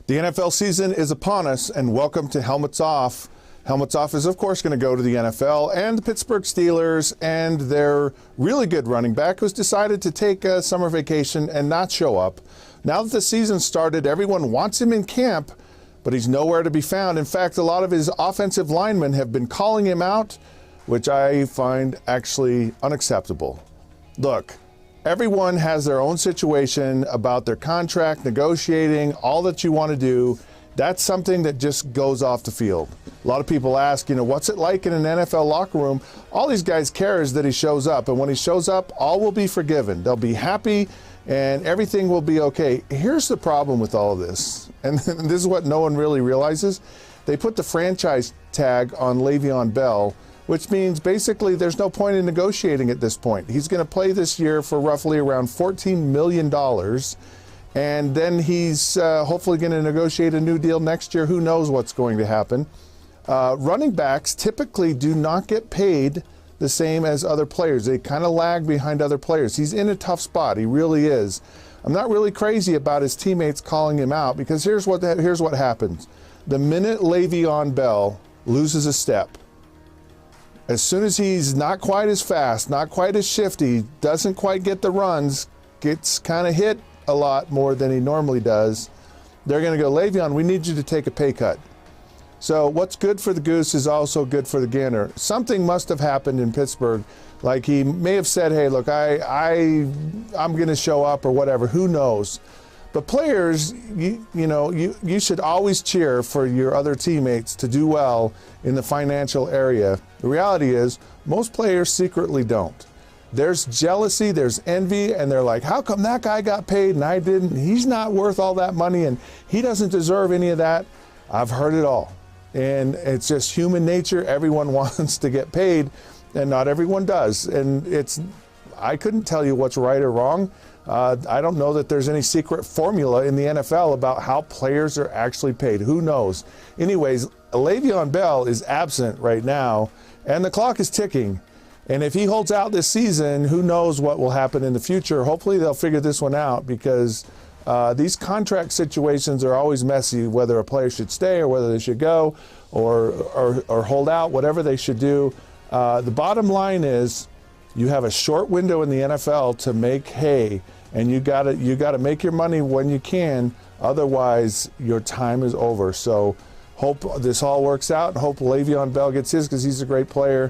The NFL season is upon us, and welcome to Helmets Off. Helmets Off is, of course, going to go to the NFL and the Pittsburgh Steelers and their really good running back who's decided to take a summer vacation and not show up. Now that the season started, everyone wants him in camp, but he's nowhere to be found. In fact, a lot of his offensive linemen have been calling him out, which I find actually unacceptable. Look, everyone has their own situation about their contract, negotiating, all that you want to do. That's something that just goes off the field. A lot of people ask, what's it like in an NFL locker room? All these guys care is that he shows up. And when he shows up, all will be forgiven. They'll be happy and everything will be okay. Here's the problem with all of this. And this is what no one really realizes. They put the franchise tag on Le'Veon Bell, which means basically there's no point in negotiating at this point. He's going to play this year for roughly around $14 million. And then he's hopefully going to negotiate a new deal next year. Who knows what's going to happen? Running backs typically do not get paid the same as other players. They kind of lag behind other players. He's in a tough spot. He really is. I'm not really crazy about his teammates calling him out because here's what happens. The minute Le'Veon Bell loses a step, as soon as he's not quite as fast, not quite as shifty, doesn't quite get the runs, gets kind of hit a lot more than he normally does, they're going to go, Le'Veon, we need you to take a pay cut. So what's good for the goose is also good for the gander. Something must have happened in Pittsburgh. Like he may have said, hey, look, I'm going to show up or whatever. Who knows? But players, you should always cheer for your other teammates to do well in the financial area. The reality is most players secretly don't. There's jealousy, there's envy, and they're like, how come that guy got paid and I didn't? He's not worth all that money and he doesn't deserve any of that. I've heard it all. And it's just human nature. Everyone wants to get paid and not everyone does. And I couldn't tell you what's right or wrong. I don't know that there's any secret formula in the NFL about how players are actually paid. Who knows? Anyways, Le'Veon Bell is absent right now and the clock is ticking. And if he holds out this season, who knows what will happen in the future. Hopefully they'll figure this one out because these contract situations are always messy, whether a player should stay or whether they should go or hold out, whatever they should do. The bottom line is you have a short window in the NFL to make hay, and you gotta make your money when you can. Otherwise, your time is over. So hope this all works out and hope Le'Veon Bell gets his because he's a great player.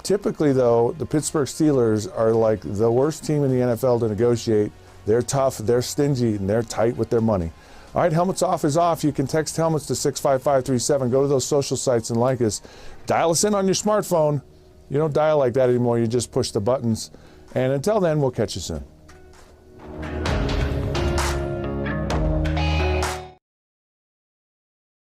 Typically, though, the Pittsburgh Steelers are like the worst team in the NFL to negotiate. They're tough, they're stingy, and they're tight with their money. All right, Helmets Off is off. You can text Helmets to 65537. Go to those social sites and like us. Dial us in on your smartphone. You don't dial like that anymore. You just push the buttons. And until then, we'll catch you soon.